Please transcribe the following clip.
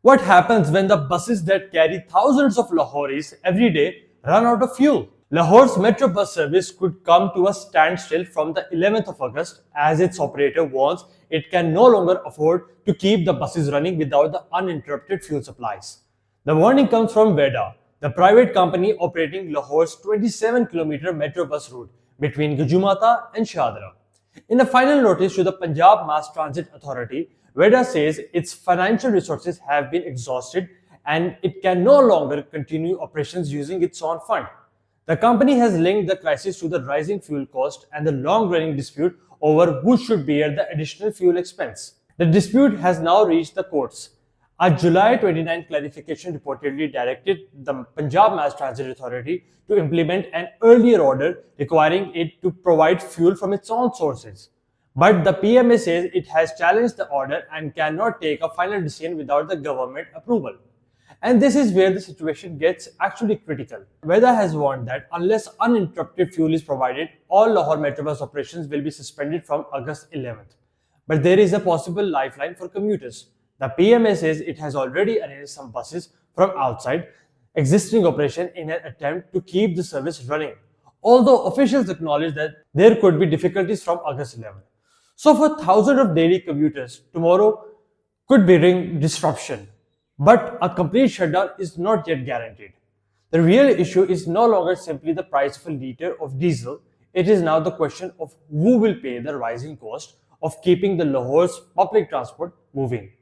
What happens when the buses that carry thousands of Lahoris every day run out of fuel? Lahore's Metrobus service could come to a standstill from the 11th of August as its operator warns it can no longer afford to keep the buses running without the uninterrupted fuel supplies. The warning comes from Veda, the private company operating Lahore's 27-kilometer Metrobus route between Gujumata and Chaudary. In a final notice to the Punjab Mass Transit Authority, Veda says its financial resources have been exhausted and it can no longer continue operations using its own fund. The company has linked the crisis to the rising fuel cost and the long-running dispute over who should bear the additional fuel expense. The dispute has now reached the courts. A July 29 clarification reportedly directed the Punjab Mass Transit Authority to implement an earlier order requiring it to provide fuel from its own sources. But the PMA says it has challenged the order and cannot take a final decision without the government approval. And this is where the situation gets actually critical. Veda has warned that unless uninterrupted fuel is provided, all Lahore Metrobus operations will be suspended from August 11th. But there is a possible lifeline for commuters. The PMA says it has already arranged some buses from outside existing operation in an attempt to keep the service running, although officials acknowledge that there could be difficulties from August 11th. So for thousands of daily commuters, tomorrow could bring disruption. But a complete shutdown is not yet guaranteed. The real issue is no longer simply the price of a litre of diesel, it is now the question of who will pay the rising cost of keeping the Lahore's public transport moving.